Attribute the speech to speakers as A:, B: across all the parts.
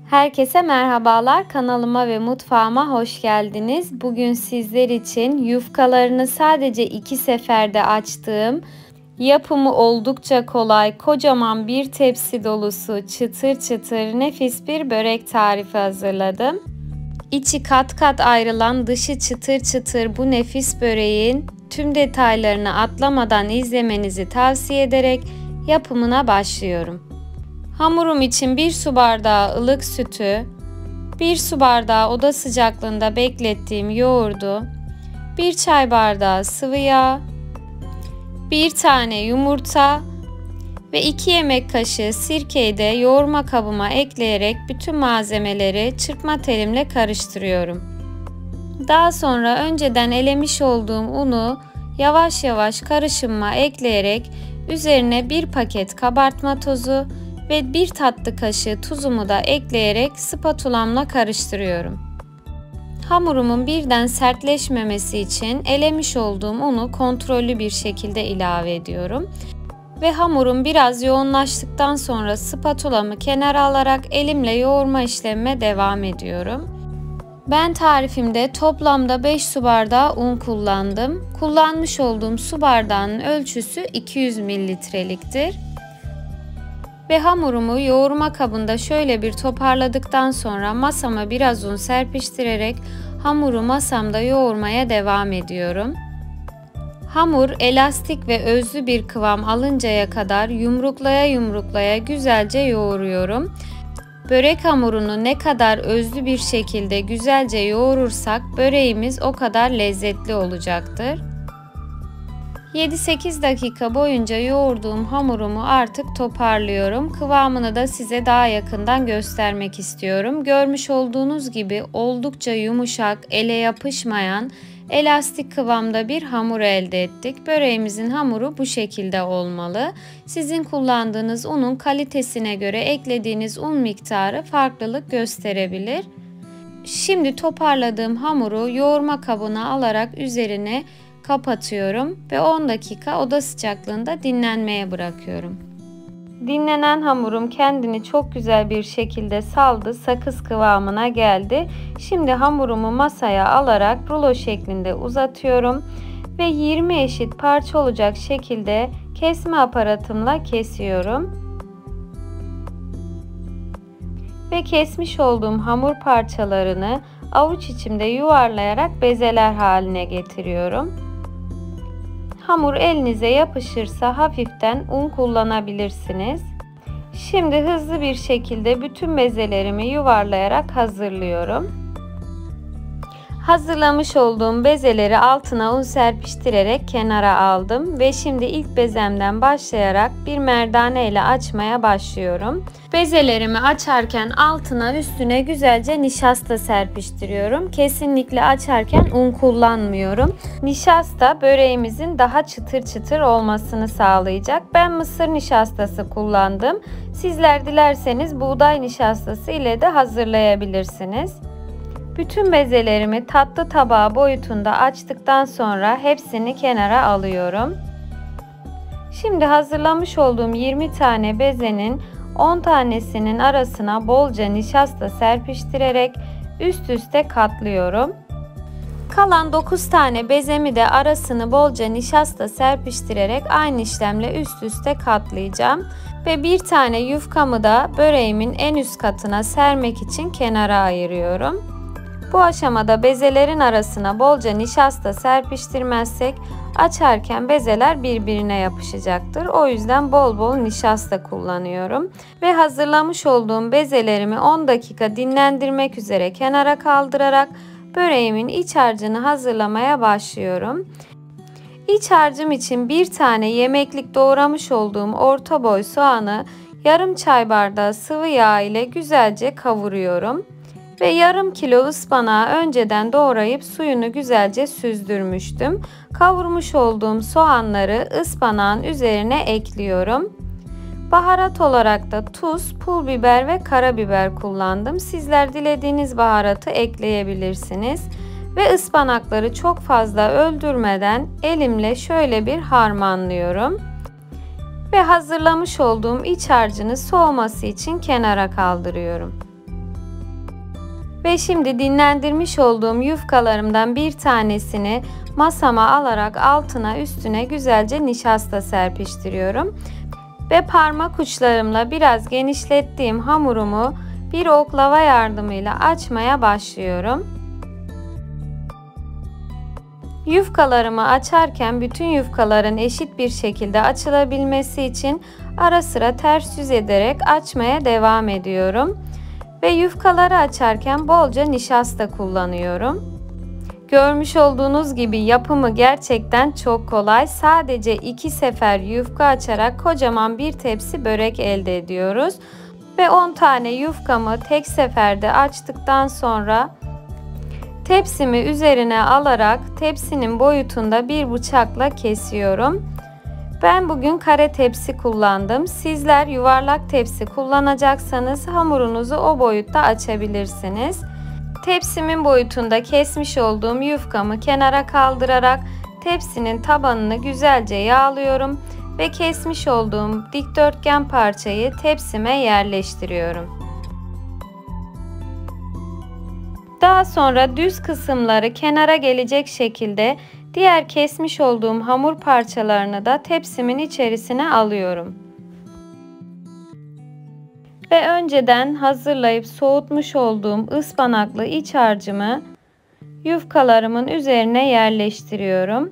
A: Herkese merhabalar, kanalıma ve mutfağıma hoş geldiniz. Bugün sizler için yufkalarını sadece 2 seferde açtığım, yapımı oldukça kolay, kocaman bir tepsi dolusu çıtır çıtır nefis bir börek tarifi hazırladım. İçi kat kat ayrılan, dışı çıtır çıtır bu nefis böreğin tüm detaylarını atlamadan izlemenizi tavsiye ederek yapımına başlıyorum. Hamurum için 1 su bardağı ılık sütü, 1 su bardağı oda sıcaklığında beklettiğim yoğurdu, 1 çay bardağı sıvı yağ, 1 tane yumurta ve 2 yemek kaşığı sirkeyi de yoğurma kabıma ekleyerek bütün malzemeleri çırpma telimle karıştırıyorum. Daha sonra önceden elemiş olduğum unu yavaş yavaş karışımıma ekleyerek üzerine 1 paket kabartma tozu ve 1 tatlı kaşığı tuzumu da ekleyerek spatulamla karıştırıyorum. Hamurumun birden sertleşmemesi için elemiş olduğum unu kontrollü bir şekilde ilave ediyorum. Ve hamurum biraz yoğunlaştıktan sonra spatulamı kenara alarak elimle yoğurma işlemime devam ediyorum. Ben tarifimde toplamda 5 su bardağı un kullandım. Kullanmış olduğum su bardağının ölçüsü 200 mililitreliktir. Ve hamurumu yoğurma kabında şöyle bir toparladıktan sonra masama biraz un serpiştirerek hamuru masamda yoğurmaya devam ediyorum. Hamur elastik ve özlü bir kıvam alıncaya kadar yumruklaya güzelce yoğuruyorum. Börek hamurunu ne kadar özlü bir şekilde güzelce yoğurursak böreğimiz o kadar lezzetli olacaktır. 7-8 dakika boyunca yoğurduğum hamurumu artık toparlıyorum. Kıvamını da size daha yakından göstermek istiyorum. Görmüş olduğunuz gibi oldukça yumuşak, ele yapışmayan, elastik kıvamda bir hamur elde ettik. Böreğimizin hamuru bu şekilde olmalı. Sizin kullandığınız unun kalitesine göre eklediğiniz un miktarı farklılık gösterebilir. Şimdi toparladığım hamuru yoğurma kabına alarak üzerine kapatıyorum ve 10 dakika oda sıcaklığında dinlenmeye bırakıyorum. Dinlenen hamurum kendini çok güzel bir şekilde saldı, sakız kıvamına geldi. Şimdi hamurumu masaya alarak rulo şeklinde uzatıyorum ve 20 eşit parça olacak şekilde kesme aparatımla kesiyorum. Ve kesmiş olduğum hamur parçalarını avuç içimde yuvarlayarak bezeler haline getiriyorum. Hamur elinize yapışırsa hafiften un kullanabilirsiniz. Şimdi hızlı bir şekilde bütün bezelerimi yuvarlayarak hazırlıyorum. Hazırlamış olduğum bezeleri altına un serpiştirerek kenara aldım ve şimdi ilk bezemden başlayarak bir merdane ile açmaya başlıyorum. Bezelerimi açarken altına üstüne güzelce nişasta serpiştiriyorum. Kesinlikle açarken un kullanmıyorum. Nişasta böreğimizin daha çıtır çıtır olmasını sağlayacak. Ben mısır nişastası kullandım. Sizler dilerseniz buğday nişastası ile de hazırlayabilirsiniz. Bütün bezelerimi tatlı tabağı boyutunda açtıktan sonra hepsini kenara alıyorum. Şimdi hazırlamış olduğum 20 tane bezenin 10 tanesinin arasına bolca nişasta serpiştirerek üst üste katlıyorum. Kalan 9 tane bezemi de arasını bolca nişasta serpiştirerek aynı işlemle üst üste katlayacağım. Ve bir tane yufkamı da böreğimin en üst katına sermek için kenara ayırıyorum. Bu aşamada bezelerin arasına bolca nişasta serpiştirmezsek açarken bezeler birbirine yapışacaktır. O yüzden bol bol nişasta kullanıyorum. Ve hazırlamış olduğum bezelerimi 10 dakika dinlendirmek üzere kenara kaldırarak böreğimin iç harcını hazırlamaya başlıyorum. İç harcım için bir tane yemeklik doğramış olduğum orta boy soğanı yarım çay bardağı sıvı yağ ile güzelce kavuruyorum. Ve yarım kilo ıspanağı önceden doğrayıp suyunu güzelce süzdürmüştüm. Kavurmuş olduğum soğanları ıspanağın üzerine ekliyorum. Baharat olarak da tuz, pul biber ve karabiber kullandım. Sizler dilediğiniz baharatı ekleyebilirsiniz. Ve ıspanakları çok fazla öldürmeden elimle şöyle bir harmanlıyorum. Ve hazırlamış olduğum iç harcını soğuması için kenara kaldırıyorum. Ve şimdi dinlendirmiş olduğum yufkalarımdan bir tanesini masama alarak altına üstüne güzelce nişasta serpiştiriyorum. Ve parmak uçlarımla biraz genişlettiğim hamurumu bir oklava yardımıyla açmaya başlıyorum. Yufkalarımı açarken bütün yufkaların eşit bir şekilde açılabilmesi için ara sıra ters yüz ederek açmaya devam ediyorum. Ve yufkaları açarken bolca nişasta kullanıyorum. Görmüş olduğunuz gibi yapımı gerçekten çok kolay. Sadece 2 sefer yufka açarak kocaman bir tepsi börek elde ediyoruz. Ve 10 tane yufkamı tek seferde açtıktan sonra tepsimi üzerine alarak tepsinin boyutunda bir bıçakla kesiyorum. Ben bugün kare tepsi kullandım. Sizler yuvarlak tepsi kullanacaksanız hamurunuzu o boyutta açabilirsiniz. Tepsimin boyutunda kesmiş olduğum yufkamı kenara kaldırarak tepsinin tabanını güzelce yağlıyorum ve kesmiş olduğum dikdörtgen parçayı tepsime yerleştiriyorum. Daha sonra düz kısımları kenara gelecek şekilde diğer kesmiş olduğum hamur parçalarını da tepsimin içerisine alıyorum. Ve önceden hazırlayıp soğutmuş olduğum ıspanaklı iç harcımı yufkalarımın üzerine yerleştiriyorum.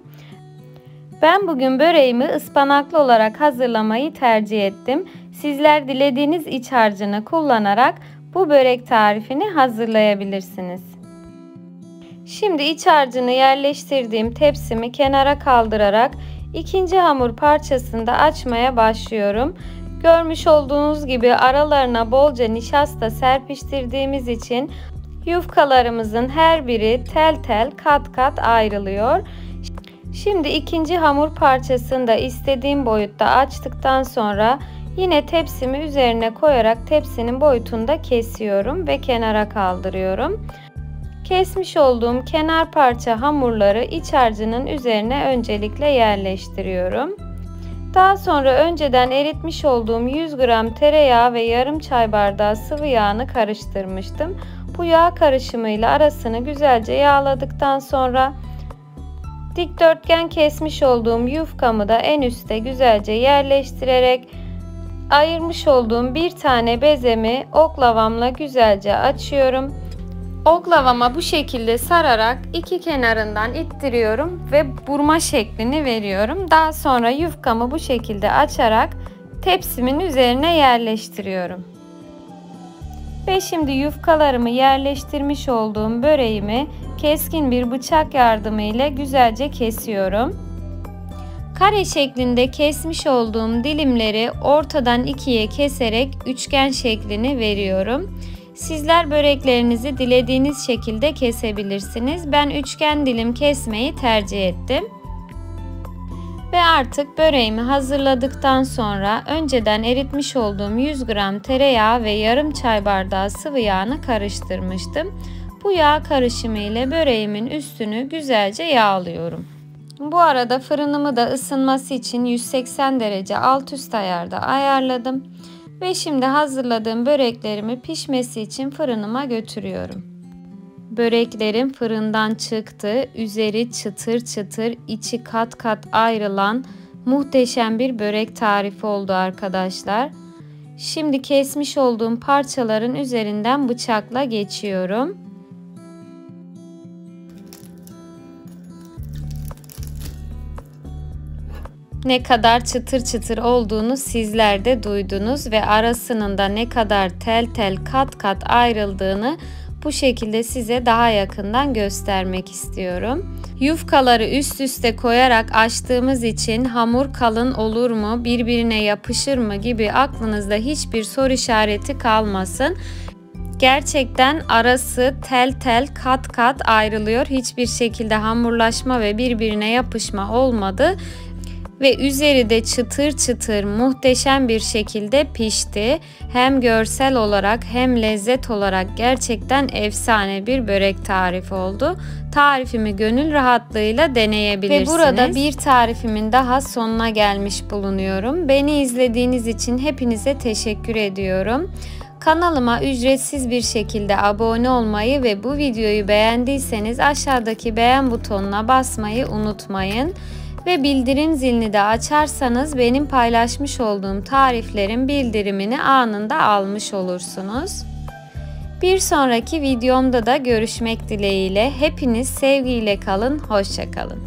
A: Ben bugün böreğimi ıspanaklı olarak hazırlamayı tercih ettim. Sizler dilediğiniz iç harcını kullanarak bu börek tarifini hazırlayabilirsiniz. Şimdi iç harcını yerleştirdiğim tepsimi kenara kaldırarak ikinci hamur parçasını da açmaya başlıyorum. Görmüş olduğunuz gibi aralarına bolca nişasta serpiştirdiğimiz için yufkalarımızın her biri tel tel kat kat ayrılıyor. Şimdi ikinci hamur parçasını da istediğim boyutta açtıktan sonra yine tepsimi üzerine koyarak tepsinin boyutunda kesiyorum ve kenara kaldırıyorum. Kesmiş olduğum kenar parça hamurları iç harcının üzerine öncelikle yerleştiriyorum. Daha sonra önceden eritmiş olduğum 100 gram tereyağı ve yarım çay bardağı sıvı yağını karıştırmıştım. Bu yağ karışımıyla arasını güzelce yağladıktan sonra dikdörtgen kesmiş olduğum yufkamı da en üste güzelce yerleştirerek ayırmış olduğum bir tane bezemi oklavamla güzelce açıyorum. Oklavama bu şekilde sararak iki kenarından ittiriyorum ve burma şeklini veriyorum. Daha sonra yufkamı bu şekilde açarak tepsimin üzerine yerleştiriyorum. Ve şimdi yufkalarımı yerleştirmiş olduğum böreğimi keskin bir bıçak yardımıyla güzelce kesiyorum. Kare şeklinde kesmiş olduğum dilimleri ortadan ikiye keserek üçgen şeklini veriyorum. Sizler böreklerinizi dilediğiniz şekilde kesebilirsiniz. Ben üçgen dilim kesmeyi tercih ettim. Ve artık böreğimi hazırladıktan sonra önceden eritmiş olduğum 100 gram tereyağı ve yarım çay bardağı sıvı yağını karıştırmıştım. Bu yağ karışımı ile böreğimin üstünü güzelce yağlıyorum. Bu arada fırınımı da ısınması için 180 derece alt üst ayarda ayarladım. Ve şimdi hazırladığım böreklerimi pişmesi için fırınıma götürüyorum. Böreklerim fırından çıktı. Üzeri çıtır çıtır, içi kat kat ayrılan muhteşem bir börek tarifi oldu arkadaşlar. Şimdi kesmiş olduğum parçaların üzerinden bıçakla geçiyorum. Ne kadar çıtır çıtır olduğunu sizler de duydunuz ve arasının da ne kadar tel tel kat kat ayrıldığını bu şekilde size daha yakından göstermek istiyorum. Yufkaları üst üste koyarak açtığımız için hamur kalın olur mu, birbirine yapışır mı gibi aklınızda hiçbir soru işareti kalmasın. Gerçekten arası tel tel kat kat ayrılıyor. Hiçbir şekilde hamurlaşma ve birbirine yapışma olmadı. Ve üzeri de çıtır çıtır muhteşem bir şekilde pişti. Hem görsel olarak hem lezzet olarak gerçekten efsane bir börek tarifi oldu. Tarifimi gönül rahatlığıyla deneyebilirsiniz. Ve burada bir tarifimin daha sonuna gelmiş bulunuyorum. Beni izlediğiniz için hepinize teşekkür ediyorum. Kanalıma ücretsiz bir şekilde abone olmayı ve bu videoyu beğendiyseniz aşağıdaki beğen butonuna basmayı unutmayın. Ve bildirim zilini de açarsanız benim paylaşmış olduğum tariflerin bildirimini anında almış olursunuz. Bir sonraki videomda da görüşmek dileğiyle. Hepiniz sevgiyle kalın, hoşça kalın.